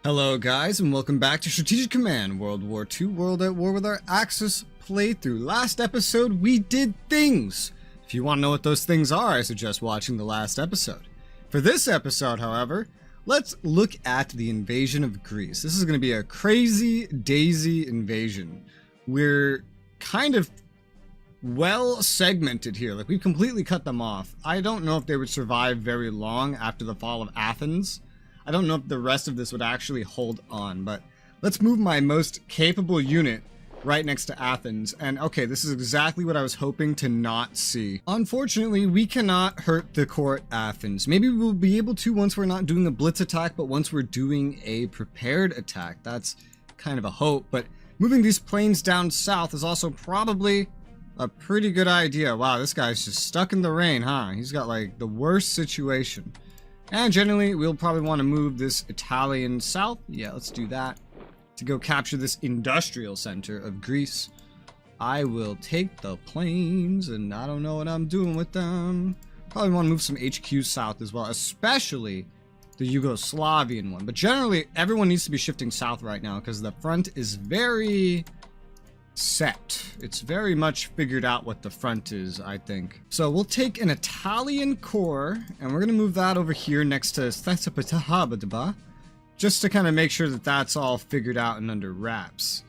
Hello guys, and welcome back to Strategic Command World War II World at War with our Axis playthrough. Last episode we did things. If you want to know what those things are, I suggest watching the last episode. For this episode, however, let's look at the invasion of Greece. This is going to be a crazy daisy invasion. We're kind of well segmented here, like we've completely cut them off. I don't know if they would survive very long after the fall of Athens. I don't know if the rest of this would actually hold on, but let's move my most capable unit right next to Athens. And okay, this is exactly what I was hoping to not see. Unfortunately, we cannot hurt the core at Athens. Maybe we'll be able to once we're not doing a blitz attack, but once we're doing a prepared attack, that's kind of a hope. But moving these planes down south is also probably a pretty good idea. Wow, this guy's just stuck in the rain, huh? He's got like the worst situation. And generally, we'll probably want to move this Italian south. Yeah, let's do that. To go capture this industrial center of Greece. I will take the planes, and I don't know what I'm doing with them. Probably want to move some HQs south as well, especially the Yugoslavian one. But generally, everyone needs to be shifting south right now, because the front is very set. It's very much figured out what the front is, I think. So we'll take an Italian core and we're gonna move that over here next to Sthesapatahabadaba, just to kind of make sure that that's all figured out and under wraps.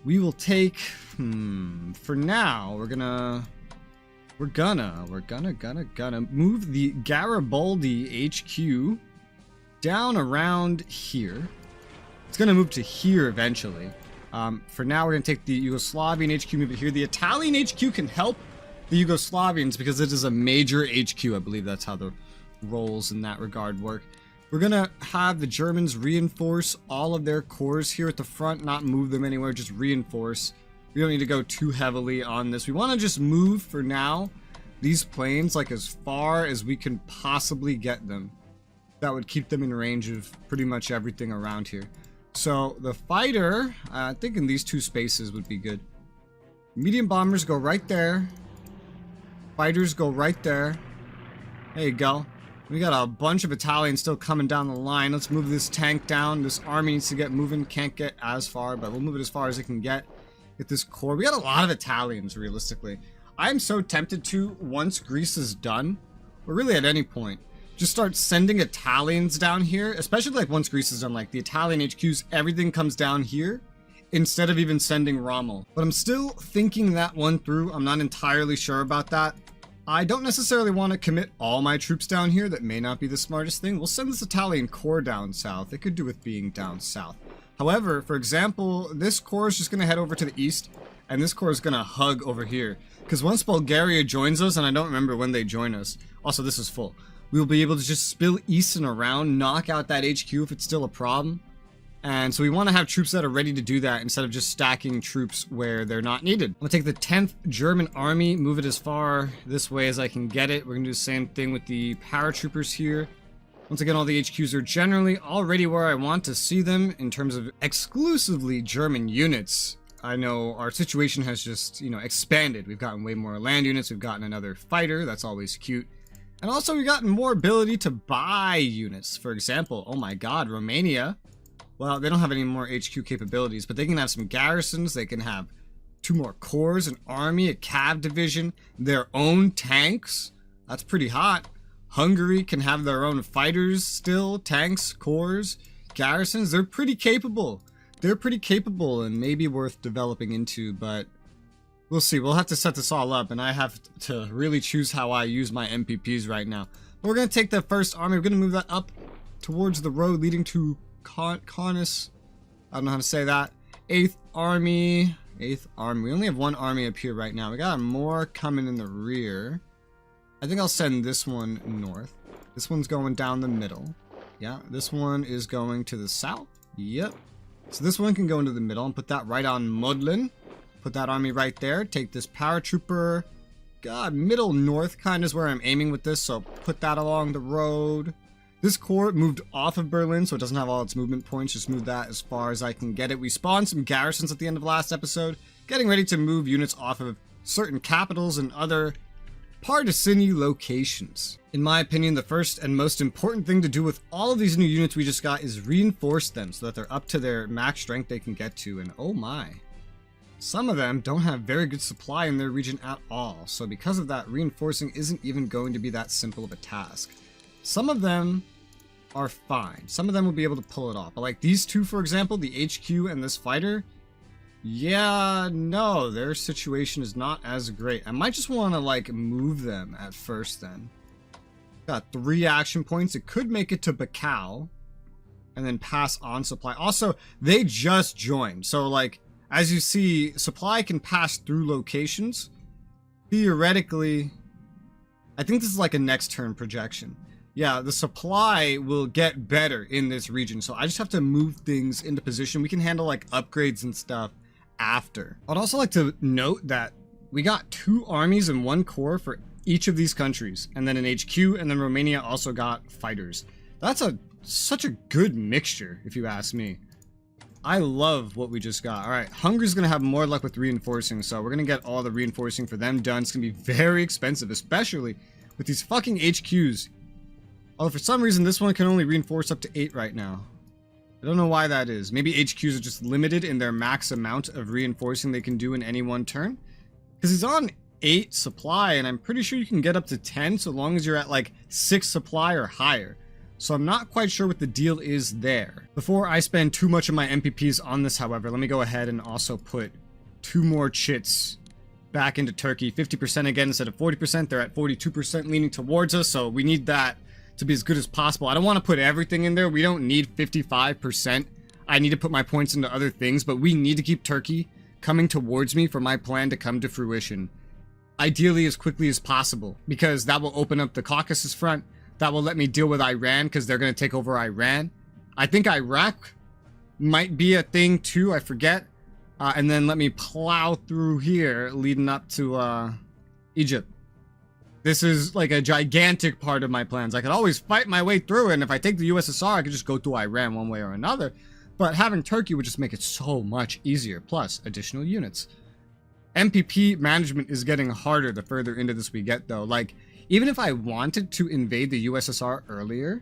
We will take for now we're gonna move the Garibaldi HQ down around here. It's gonna move to here eventually. For now, we're going to take the Yugoslavian HQ, move it here. The Italian HQ can help the Yugoslavians because it is a major HQ. I believe that's how the roles in that regard work. We're going to have the Germans reinforce all of their cores here at the front, not move them anywhere, just reinforce. We don't need to go too heavily on this. We want to just move, for now, these planes like as far as we can possibly get them. That would keep them in range of pretty much everything around here. So the fighter, I think in these two spaces would be good. Medium bombers go right there. Fighters go right there. There you go. We got a bunch of Italians still coming down the line. Let's move this tank down. This army needs to get moving. Can't get as far, but we'll move it as far as it can get. Get this core. We got a lot of Italians, realistically. I'm so tempted to, once Greece is done, or really at any point, just start sending Italians down here, especially like once Greece is done, like the Italian HQs, everything comes down here instead of even sending Rommel. But I'm still thinking that one through. I'm not entirely sure about that. I don't necessarily want to commit all my troops down here. That may not be the smartest thing. We'll send this Italian core down south. It could do with being down south. However, for example, this core is just going to head over to the east, and this core is going to hug over here. Because once Bulgaria joins us, and I don't remember when they join us. Also, this is full. We'll be able to just spill east and around, knock out that HQ if it's still a problem. And so we want to have troops that are ready to do that instead of just stacking troops where they're not needed. I'm going to take the 10th German Army, move it as far this way as I can get it. We're going to do the same thing with the paratroopers here. Once again, all the HQs are generally already where I want to see them in terms of exclusively German units. I know our situation has just, expanded. We've gotten way more land units. We've gotten another fighter. That's always cute. And also we've gotten more ability to buy units. For example, oh my god, Romania. Well, they don't have any more HQ capabilities, but they can have some garrisons. They can have 2 more corps, an army, a cav division, their own tanks. That's pretty hot. Hungary can have their own fighters still, tanks, corps, garrisons. They're pretty capable. They're pretty capable and maybe worth developing into, but we'll see. We'll have to set this all up, and I have to really choose how I use my MPPs right now. But we're going to take the 1st Army. We're going to move that up towards the road leading to Kaunas. I don't know how to say that. 8th Army. 8th Army. We only have 1 army up here right now. We got more coming in the rear. I think I'll send this one north. This one's going down the middle. Yeah, this one is going to the south. Yep. So this one can go into the middle and put that right on Modlin. Put that army right there. Take this paratrooper. God, middle north kind of is where I'm aiming with this, so put that along the road. This corps moved off of Berlin, so it doesn't have all its movement points. Just move that as far as I can get it. We spawned some garrisons at the end of last episode, getting ready to move units off of certain capitals and other partisan locations. In my opinion, the first and most important thing to do with all of these new units we just got is reinforce them so that they're up to their max strength they can get to, and oh my. Some of them don't have very good supply in their region at all, so because of that, reinforcing isn't even going to be that simple of a task. Some of them are fine. Some of them will be able to pull it off. But like these two, for example, the HQ and this fighter, yeah, no, their situation is not as great. I might just want to like move them at first then. Got 3 action points. It could make it to Bacau and then pass on supply. Also, they just joined, so like, as you see, supply can pass through locations. Theoretically, I think this is like a next turn projection. Yeah, the supply will get better in this region, so I just have to move things into position. We can handle like upgrades and stuff after. I'd also like to note that we got 2 armies and 1 corps for each of these countries, and then an HQ, and then Romania also got fighters. That's such a good mixture, if you ask me. I love what we just got. All right, Hungary's gonna have more luck with reinforcing, so we're gonna get all the reinforcing for them done. It's gonna be very expensive, especially with these fucking HQs. Although for some reason this one can only reinforce up to 8 right now. I don't know why that is. Maybe HQs are just limited in their max amount of reinforcing they can do in any one turn. Because he's on 8 supply, and I'm pretty sure you can get up to 10 so long as you're at like 6 supply or higher. So I'm not quite sure what the deal is there. Before I spend too much of my MPPs on this, however, let me go ahead and also put 2 more chits back into Turkey. 50% again instead of 40%. They're at 42% leaning towards us, so we need that to be as good as possible. I don't want to put everything in there. We don't need 55%. I need to put my points into other things, but we need to keep Turkey coming towards me for my plan to come to fruition. Ideally as quickly as possible, because that will open up the Caucasus front. That will let me deal with Iran, because they're going to take over Iran. I think Iraq might be a thing too, I forget. And then let me plow through here, leading up to Egypt. This is like a gigantic part of my plans. I could always fight my way through it, and if I take the USSR, I could just go through Iran one way or another. But having Turkey would just make it so much easier, plus additional units. MPP management is getting harder the further into this we get, though. Like, even if I wanted to invade the USSR earlier,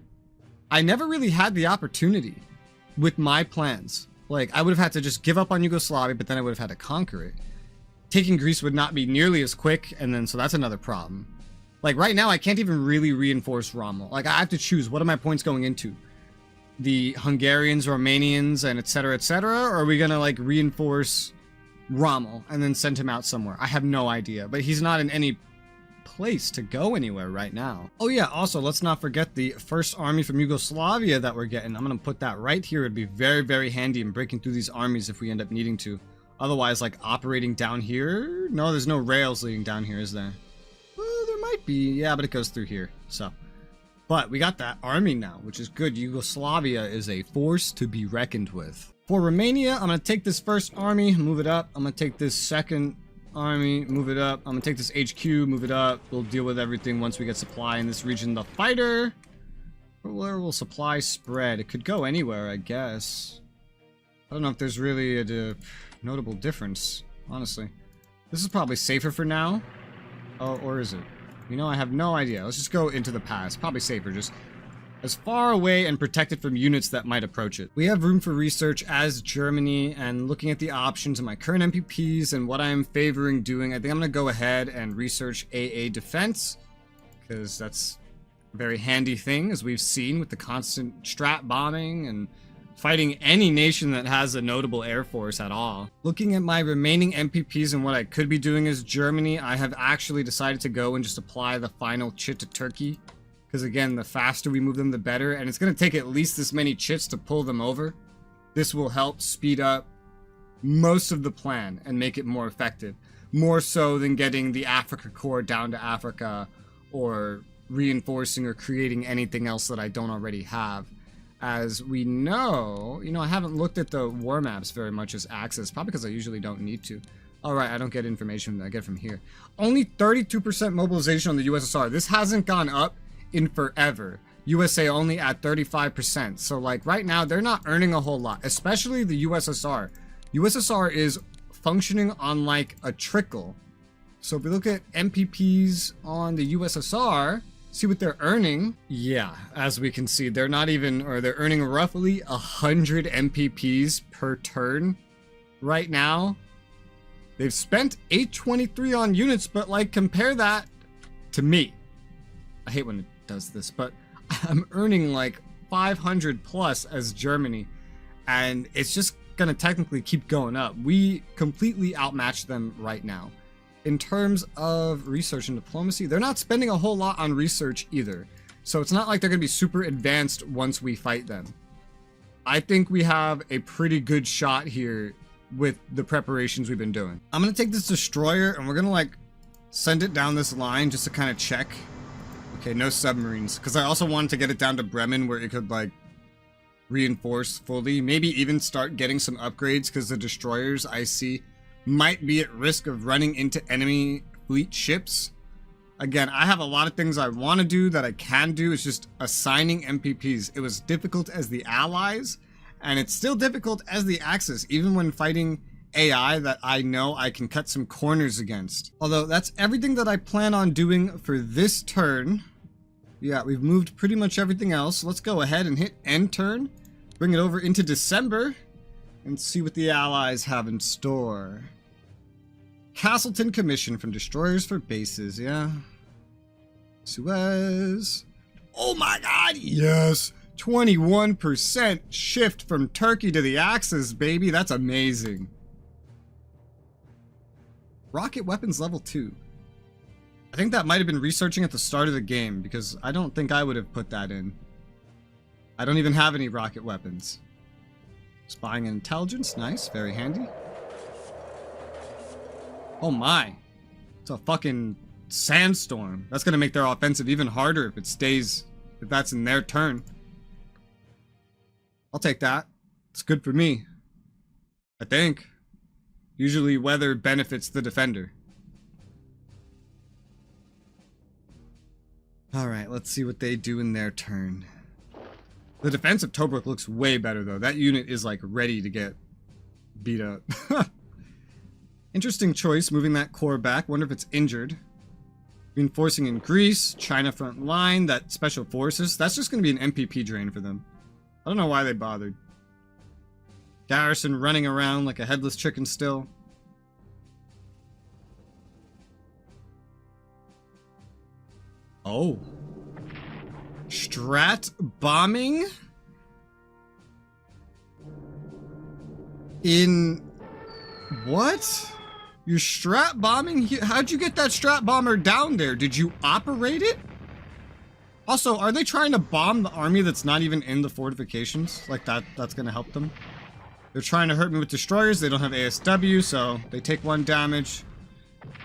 I never really had the opportunity with my plans. Like, I would have had to just give up on Yugoslavia, but then I would have had to conquer it. Taking Greece would not be nearly as quick, and then, so that's another problem. Like, right now, I can't even really reinforce Rommel. Like, I have to choose, what are my points going into? The Hungarians, Romanians, and etc., etc., or are we gonna, like, reinforce Rommel and then send him out somewhere? I have no idea, but he's not in any place to go anywhere right now. Oh yeah, also let's not forget the first army from Yugoslavia that we're getting. I'm gonna put that right here. It'd be very, very handy in breaking through these armies if we end up needing to. Otherwise, like operating down here, no, there's no rails leading down here, is there? Well, there might be, yeah, but it goes through here, so. But we got that army now, which is good. Yugoslavia is a force to be reckoned with. For Romania, I'm gonna take this first army, move it up. I'm gonna take this second army, move it up. I'm gonna take this HQ, move it up. We'll deal with everything once we get supply in this region. The fighter, where will supply spread? It could go anywhere, I guess. I don't know if there's really a notable difference, honestly. This is probably safer for now. Oh, or is it? You know, I have no idea. Let's just go into the pass. Probably safer, just as far away and protected from units that might approach it. We have room for research as Germany, and looking at the options and my current MPPs and what I'm favoring doing, I think I'm going to go ahead and research AA defense, because that's a very handy thing, as we've seen with the constant strat bombing and fighting any nation that has a notable air force at all. Looking at my remaining MPPs and what I could be doing as Germany, I have actually decided to go and just apply the final chit to Turkey. Because again, the faster we move them, the better. And it's going to take at least this many chits to pull them over. This will help speed up most of the plan and make it more effective. More so than getting the Africa Corps down to Africa, or reinforcing or creating anything else that I don't already have. As we know, you know, I haven't looked at the war maps very much as Axis, probably because I usually don't need to. Alright, I don't get information, I get from here. Only 32% mobilization on the USSR. This hasn't gone up in forever. USA only at 35%. So like right now, they're not earning a whole lot, especially the USSR. USSR is functioning on like a trickle So if we look at MPPs on the USSR, see what they're earning. Yeah, as we can see, they're not even, or they're earning roughly 100 MPPs per turn right now. They've spent 823 on units, but like compare that to me. I hate when it does this, but I'm earning like 500 plus as Germany, and it's just gonna technically keep going up. We completely outmatch them right now. In terms of research and diplomacy, they're not spending a whole lot on research either. So it's not like they're gonna be super advanced once we fight them. I think we have a pretty good shot here with the preparations we've been doing. I'm gonna take this destroyer and we're gonna like send it down this line just to kind of check. Okay, no submarines, because I also wanted to get it down to Bremen where it could like reinforce fully, maybe even start getting some upgrades, because the destroyers I see might be at risk of running into enemy fleet ships. Again, I have a lot of things I want to do that I can do. It's just assigning MPPs. It was difficult as the allies, and it's still difficult as the Axis, even when fighting AI that I know I can cut some corners against. Although that's everything that I plan on doing for this turn. Yeah, we've moved pretty much everything else. Let's go ahead and hit end turn, bring it over into December, and see what the allies have in store. Castleton Commission from destroyers for bases, yeah. Suez. Oh my god, yes! 21% shift from Turkey to the Axis, baby. That's amazing. Rocket weapons level 2. I think that might have been researching at the start of the game, because I don't think I would have put that in. I don't even have any rocket weapons. Spying and intelligence, nice, very handy. Oh my. It's a fucking sandstorm. That's gonna make their offensive even harder if it stays, if that's in their turn. I'll take that. It's good for me. I think. Usually weather benefits the defender. Alright, let's see what they do in their turn. The defense of Tobruk looks way better though. That unit is like ready to get beat up. Interesting choice, moving that core back. Wonder if it's injured. Reinforcing in Greece, China front line, that special forces. That's just going to be an MPP drain for them. I don't know why they bothered. Garrison running around like a headless chicken still. Oh. Strat bombing? In... what? You're strat bombing? How'd you get that strat bomber down there? Did you operate it? Also, are they trying to bomb the army that's not even in the fortifications? Like that's gonna help them? They're trying to hurt me with destroyers. They don't have ASW, so they take 1 damage.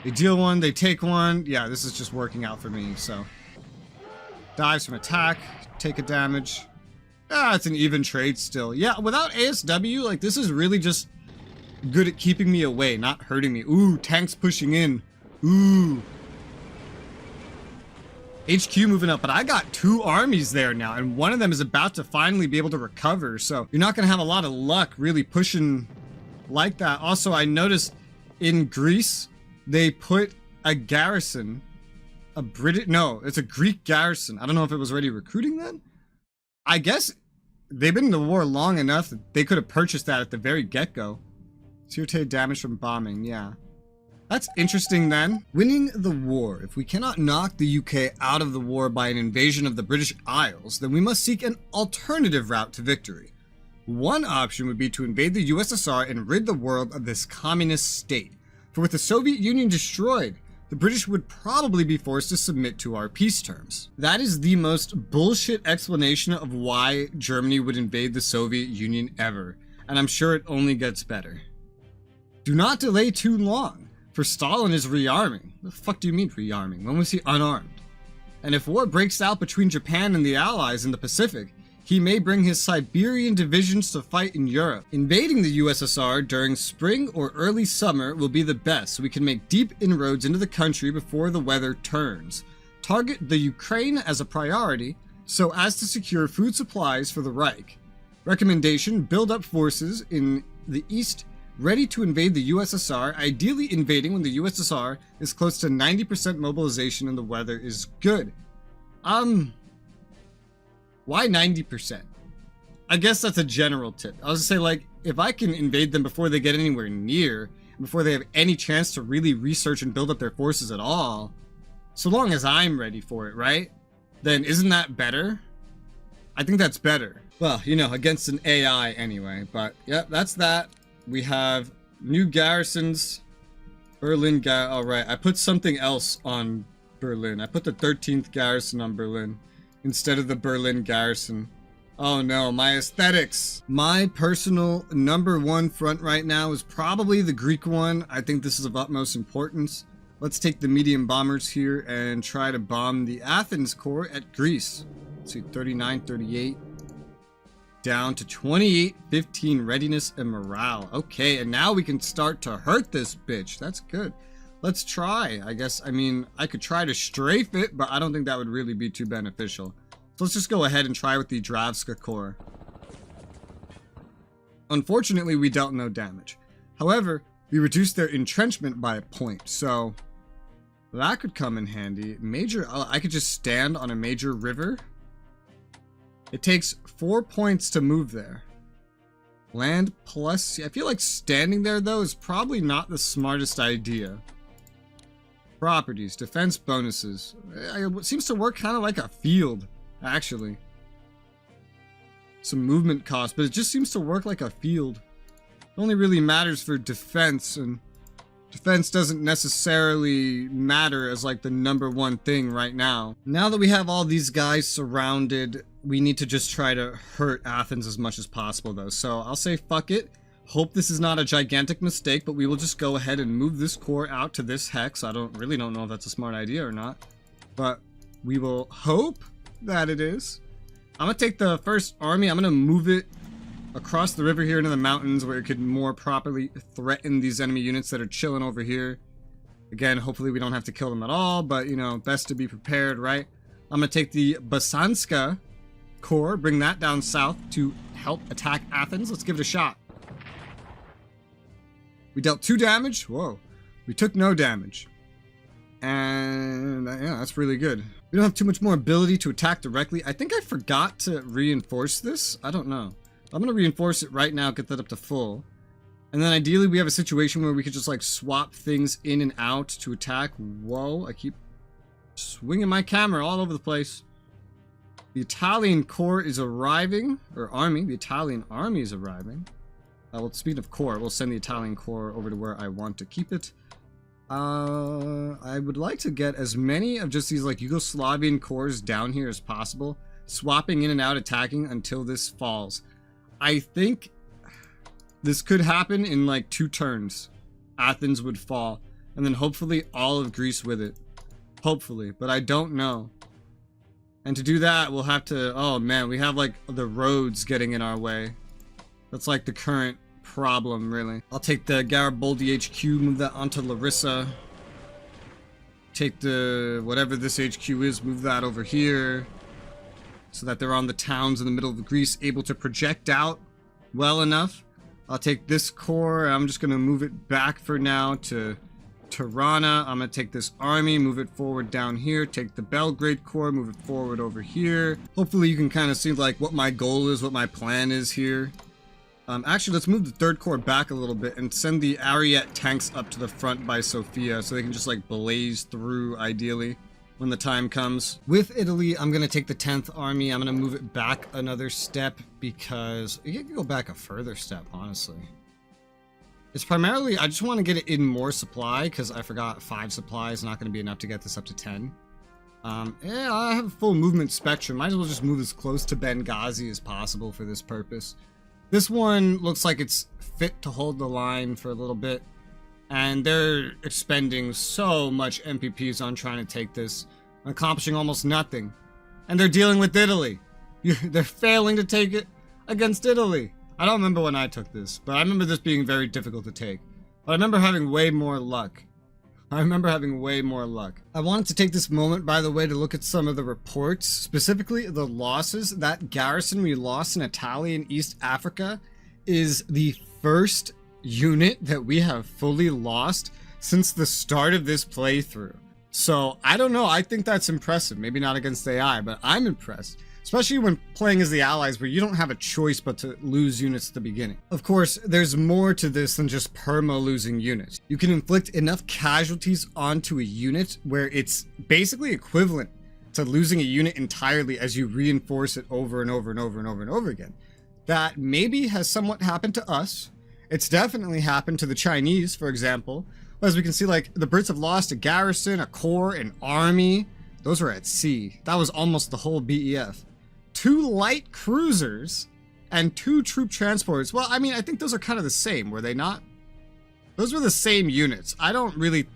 They deal 1, they take 1. Yeah, this is just working out for me, so. Dives from attack, take a damage. Ah, it's an even trade still. Yeah, without ASW, like this is really just good at keeping me away, not hurting me. Ooh, tanks pushing in. Ooh. HQ moving up, but I got 2 armies there now, and one of them is about to finally be able to recover, so you're not going to have a lot of luck really pushing like that. Also, I noticed in Greece, they put a garrison, no, it's a Greek garrison. I don't know if it was already recruiting then. I guess they've been in the war long enough that they could have purchased that at the very get-go. Sûreté damage from bombing, yeah. That's interesting then. Winning the war. If we cannot knock the UK out of the war by an invasion of the British Isles, then we must seek an alternative route to victory. One option would be to invade the USSR and rid the world of this communist state. For with the Soviet Union destroyed, the British would probably be forced to submit to our peace terms. That is the most bullshit explanation of why Germany would invade the Soviet Union ever, and I'm sure it only gets better. Do not delay too long, for Stalin is rearming. What the fuck do you mean rearming? When was he unarmed? And if war breaks out between Japan and the Allies in the Pacific, he may bring his Siberian divisions to fight in Europe. Invading the USSR during spring or early summer will be the best, so we can make deep inroads into the country before the weather turns. Target the Ukraine as a priority, so as to secure food supplies for the Reich. Recommendation, build up forces in the east ready to invade the USSR, ideally invading when the USSR is close to 90% mobilization and the weather is good. Why 90%? I guess that's a general tip. I was gonna say, like, if I can invade them before they get anywhere near, before they have any chance to really research and build up their forces at all, so long as I'm ready for it, right? Then isn't that better? I think that's better. Well, you know, against an AI anyway, but yep, that's that. We have new garrisons. Berlin oh right, I put something else on Berlin. I put the 13th garrison on Berlin instead of the Berlin garrison. Oh no, my aesthetics. My personal #1 front right now is probably the Greek one. I think this is of utmost importance. Let's take the medium bombers here and try to bomb the Athens core at Greece. Let's see, 39, 38. Down to 28, 15 readiness and morale. Okay, and now we can start to hurt this bitch. That's good. Let's try. I guess, I mean, I could try to strafe it, but I don't think that would really be too beneficial. So let's just go ahead and try with the Dravska core. Unfortunately, we dealt no damage. However, we reduced their entrenchment by a point, so that could come in handy. Major, I could just stand on a major river. It takes 4 points to move there. Land plus, I feel like standing there though is probably not the smartest idea. Properties, defense bonuses. It seems to work kind of like a field, actually. Some movement cost, but it just seems to work like a field. It only really matters for defense, and defense doesn't necessarily matter as like the #1 thing right now. Now that we have all these guys surrounded, we need to just try to hurt Athens as much as possible though. So I'll say fuck it. Hope this is not a gigantic mistake, but we will just go ahead and move this core out to this hex. I really don't know if that's a smart idea or not, but we will hope that it is. I'm gonna take the first army. I'm gonna move it across the river here into the mountains where it could more properly threaten these enemy units that are chilling over here. Again, hopefully we don't have to kill them at all, but you know, best to be prepared, right? I'm gonna take the Bosanska core, bring that down south to help attack Athens. Let's give it a shot. We dealt 2 damage. Whoa. We took no damage. And yeah, that's really good. We don't have too much more ability to attack directly. I think I forgot to reinforce this. I don't know. I'm going to reinforce it right now, get that up to full. And then ideally we have a situation where we could just like swap things in and out to attack. Whoa, I keep swinging my camera all over the place. The Italian corps is arriving, or army. The Italian army is arriving. Well, speaking of corps, we'll send the Italian corps over to where I want to keep it. I would like to get as many of just these like Yugoslavian corps down here as possible, swapping in and out, attacking until this falls. I think this could happen in like 2 turns. Athens would fall, and then hopefully all of Greece with it. Hopefully, but I don't know. And to do that, we'll have to, oh man, we have like the roads getting in our way. That's like the current problem, really. I'll take the Garibaldi HQ, move that onto Larissa. Take the, whatever this HQ is, move that over here. So that they're on the towns in the middle of Greece, able to project out well enough. I'll take this core, I'm just gonna move it back for now to Tirana. I'm gonna take this army, move it forward down here, take the Belgrade Corps, move it forward over here. Hopefully you can kind of see like what my goal is, what my plan is here. Actually, let's move the 3rd Corps back a little bit and send the Ariete tanks up to the front by Sofia so they can just like blaze through ideally when the time comes. With Italy, I'm gonna take the 10th Army. I'm gonna move it back another step because you can go back a further step, honestly. It's primarily, I just want to get it in more supply because I forgot 5 supply is not going to be enough to get this up to 10. Yeah, I have a full movement spectrum. Might as well just move as close to Benghazi as possible for this purpose. This one looks like it's fit to hold the line for a little bit. And they're expending so much MPPs on trying to take this, accomplishing almost nothing. And they're dealing with Italy. They're failing to take it against Italy. I don't remember when I took this, but I remember this being very difficult to take. But I remember having way more luck. I wanted to take this moment, by the way, to look at some of the reports, specifically the losses. That garrison we lost in Italy in East Africa is the first unit that we have fully lost since the start of this playthrough. So I don't know, I think that's impressive. Maybe not against AI, but I'm impressed. Especially when playing as the allies where you don't have a choice but to lose units at the beginning. Of course, there's more to this than just perma-losing units. You can inflict enough casualties onto a unit where it's basically equivalent to losing a unit entirely as you reinforce it over and over and over and over and over again. That maybe has somewhat happened to us. It's definitely happened to the Chinese, for example. As we can see, like, the Brits have lost a garrison, a corps, an army. Those were at sea. That was almost the whole BEF. 2 light cruisers and 2 troop transporters. Well, I mean, I think those are kind of the same, were they not? Those were the same units. I don't really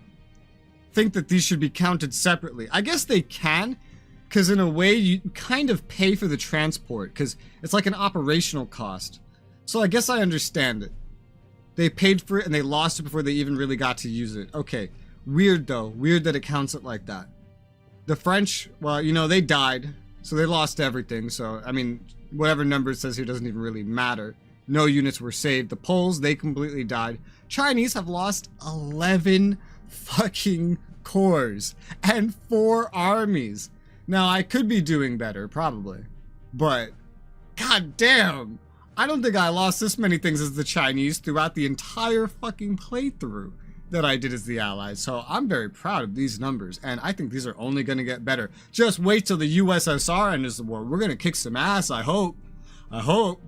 think that these should be counted separately. I guess they can, because in a way you kind of pay for the transport, because it's like an operational cost. So I guess I understand it. They paid for it and they lost it before they even really got to use it. Okay, weird though. Weird that it counts it like that. The French, well, you know, they died. So they lost everything. So, I mean, whatever number it says here doesn't even really matter. No units were saved. The Poles, they completely died. Chinese have lost 11 fucking corps and 4 armies. Now, I could be doing better, probably. But, god damn, I don't think I lost this many things as the Chinese throughout the entire fucking playthrough that I did as the Allies. So I'm very proud of these numbers, and I think these are only going to get better. Just wait till the USSR enters the war. We're going to kick some ass, I hope. I hope.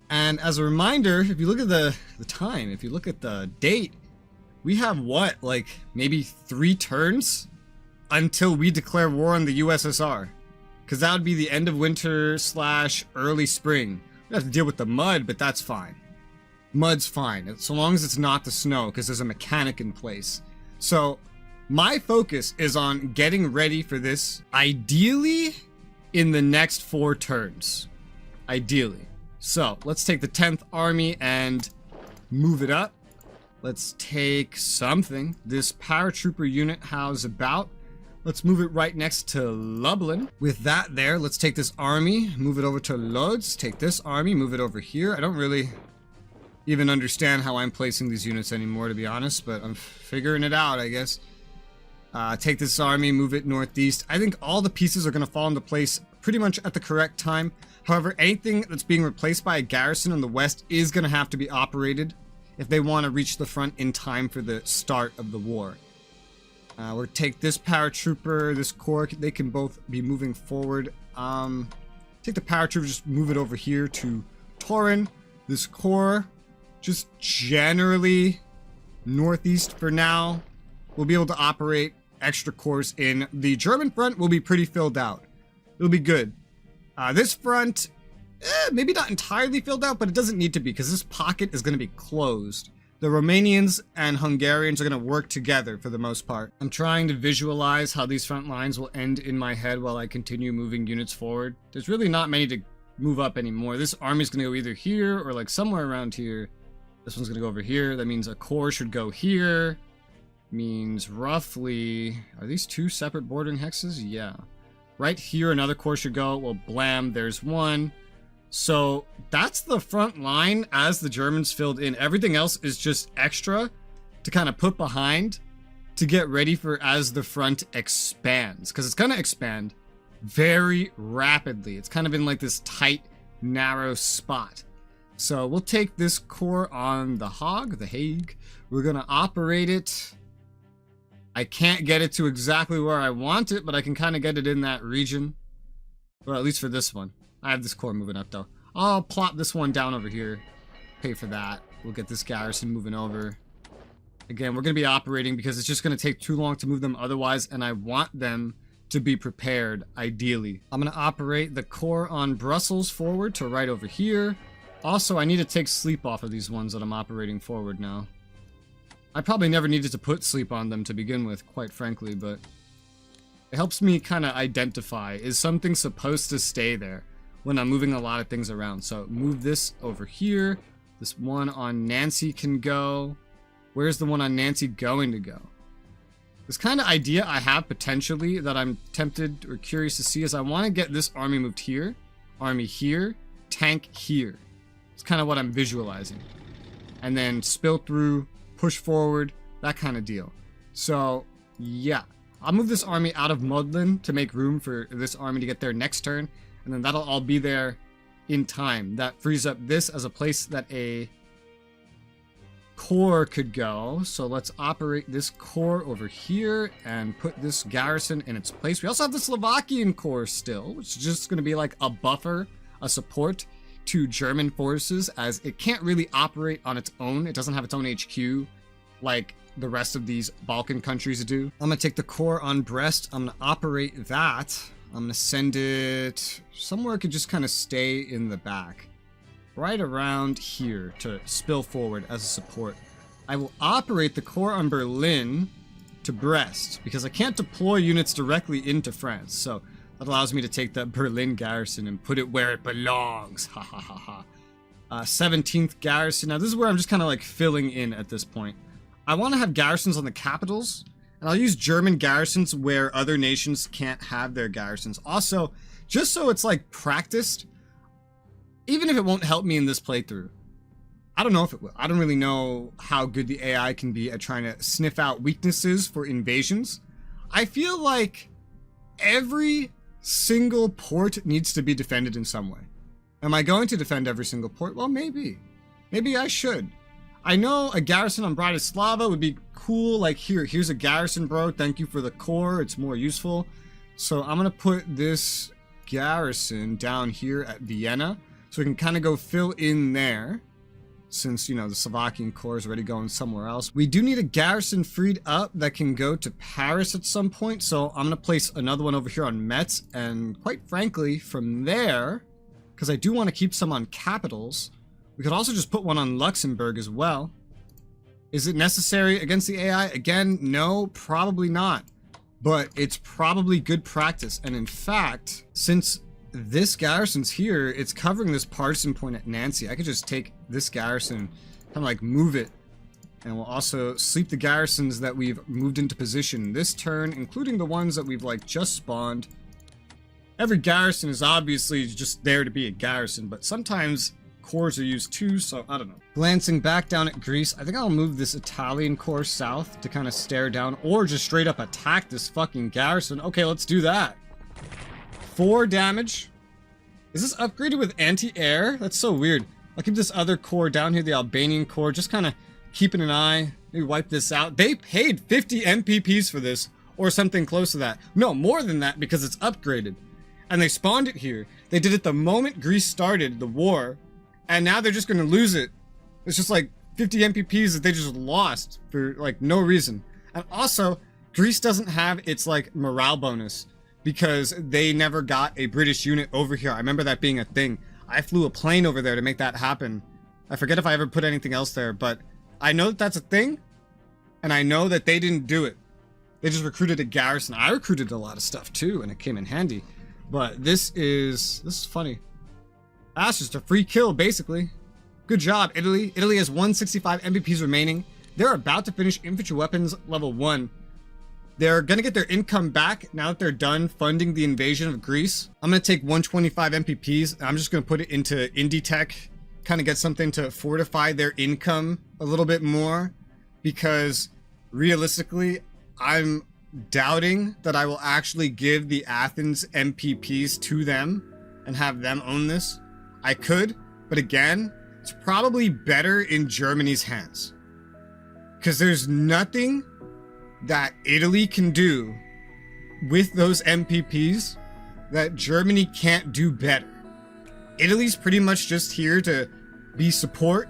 And as a reminder, if you look at the time, if you look at the date, we have what, like maybe 3 turns until we declare war on the USSR. Because that would be the end of winter / early spring. We have to deal with the mud, but that's fine. Mud's fine, so long as it's not the snow, because there's a mechanic in place. So, my focus is on getting ready for this, ideally, in the next 4 turns. Ideally. So, let's take the 10th Army and move it up. Let's take something. This paratrooper unit, how's about? Let's move it right next to Lublin. With that there, let's take this army, move it over to Lodz. Take this army, move it over here. I don't really even understand how I'm placing these units anymore, to be honest, but I'm figuring it out, I guess. Take this army, move it northeast. I think all the pieces are going to fall into place pretty much at the correct time. However, anything that's being replaced by a garrison in the west is going to have to be operated if they want to reach the front in time for the start of the war. We'll take this paratrooper, this corps, they can both be moving forward. Take the paratrooper, just move it over here to Torin. This corps, just generally northeast for now. We'll be able to operate extra corps in. The German front will be pretty filled out. It'll be good. This front, maybe not entirely filled out, but it doesn't need to be because this pocket is going to be closed. The Romanians and Hungarians are going to work together for the most part. I'm trying to visualize how these front lines will end in my head while I continue moving units forward. There's really not many to move up anymore. This army's going to go either here or like somewhere around here. This one's going to go over here. That means a corps should go here. Means roughly... Are these 2 separate bordering hexes? Yeah. Right here another corps should go. Well, blam, there's one. So that's the front line as the Germans filled in. Everything else is just extra to kind of put behind to get ready for as the front expands. Because it's going to expand very rapidly. It's kind of in like this tight, narrow spot. So we'll take this corps on the Hague. We're going to operate it. I can't get it to exactly where I want it, but I can kind of get it in that region. Well, at least for this one. I have this corps moving up, though. I'll plop this one down over here. Pay for that. We'll get this garrison moving over. Again, we're going to be operating because it's just going to take too long to move them otherwise, and I want them to be prepared, ideally. I'm going to operate the corps on Brussels forward to right over here. Also, I need to take sleep off of these ones that I'm operating forward now. I probably never needed to put sleep on them to begin with, quite frankly, but it helps me kind of identify, is something supposed to stay there when I'm moving a lot of things around? So move this over here. This one on Nancy can go. Where's the one on Nancy going to go? This kind of idea I have potentially that I'm tempted or curious to see is I want to get this army moved here, army here, tank here. It's kind of what I'm visualizing. and then spill through, push forward, that kind of deal. So yeah, I'll move this army out of Modlin to make room for this army to get there next turn, and then that'll all be there in time. That frees up this as a place that a corps could go. So let's operate this corps over here and put this garrison in its place. We also have the Slovakian corps still, which is just going to be like a buffer, a support to German forces, as it can't really operate on its own. It doesn't have its own HQ like the rest of these Balkan countries do. I'm gonna take the corps on Brest. I'm gonna operate that. I'm gonna send it somewhere it could just kind of stay in the back, right around here, to spill forward as a support. I will operate the corps on Berlin to Brest because I can't deploy units directly into France. So that allows me to take that Berlin garrison and put it where it belongs. Ha ha ha ha. 17th garrison. Now this is where I'm just kind of like filling in at this point. I want to have garrisons on the capitals, and I'll use German garrisons where other nations can't have their garrisons. Also, just so it's like practiced, even if it won't help me in this playthrough. I don't know if it will. I don't really know how good the AI can be at trying to sniff out weaknesses for invasions. I feel like every single port needs to be defended in some way. Am I going to defend every single port? Well, maybe. Maybe I should. I know a garrison on Bratislava would be cool. Like, here's a garrison, bro. Thank you for the core. It's more useful. So I'm going to put this garrison down here at Vienna, so we can kind of go fill in there, since, you know, the Slovakian corps is already going somewhere else. We do need a garrison freed up that can go to Paris at some point, so I'm going to place another one over here on Metz, and quite frankly, from there, because I do want to keep some on capitals, we could also just put one on Luxembourg as well. Is it necessary against the AI? Again, no, probably not. But it's probably good practice. And in fact, since this garrison's here, it's covering this partisan point at Nancy. I could just take this garrison, kind of like move it. And we'll also sleep the garrisons that we've moved into position this turn, including the ones that we've like just spawned. Every garrison is obviously just there to be a garrison, but sometimes corps are used too, so I don't know. Glancing back down at Greece, I think I'll move this Italian corps south to kind of stare down, or just straight up attack this fucking garrison. Okay, let's do that. 4 damage. Is this upgraded with anti-air? That's so weird. I'll keep this other corps down here, the Albanian corps, just kind of keeping an eye. Maybe wipe this out. They paid 50 MPPs for this, or something close to that. No, more than that, because it's upgraded. And they spawned it here. They did it the moment Greece started the war, and now they're just going to lose it. It's just like 50 MPPs that they just lost for like no reason. And also, Greece doesn't have its like morale bonus because they never got a British unit over here. I remember that being a thing. I flew a plane over there to make that happen. I forget if I ever put anything else there, but I know that that's a thing, and I know that they didn't do it. They just recruited a garrison. I recruited a lot of stuff too, and it came in handy. But this is funny. That's just a free kill, basically. Good job, Italy. Italy has 165 MPPs remaining. They're about to finish infantry weapons level 1. They're gonna get their income back now that they're done funding the invasion of Greece. I'm gonna take 125 MPPs. I'm just gonna put it into Indie Tech, kind of get something to fortify their income a little bit more, because realistically, I'm doubting that I will actually give the Athens MPPs to them and have them own this. I could, but again, it's probably better in Germany's hands, because there's nothing that Italy can do with those MPPs that Germany can't do better. Italy's pretty much just here to be support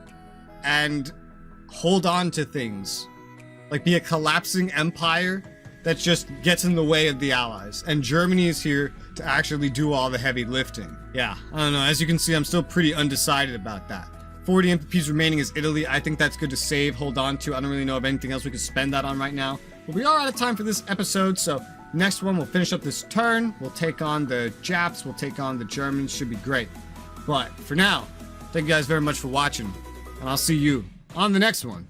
and hold on to things, like be a collapsing empire that just gets in the way of the Allies, and Germany is here to actually do all the heavy lifting. Yeah, I don't know, as you can see, I'm still pretty undecided about that. 40 MPPs remaining is Italy. I think that's good to save, hold on to. I don't really know of anything else we could spend that on right now. But we are out of time for this episode, so next one we'll finish up this turn. We'll take on the Japs, we'll take on the Germans. Should be great. But for now, thank you guys very much for watching, and I'll see you on the next one.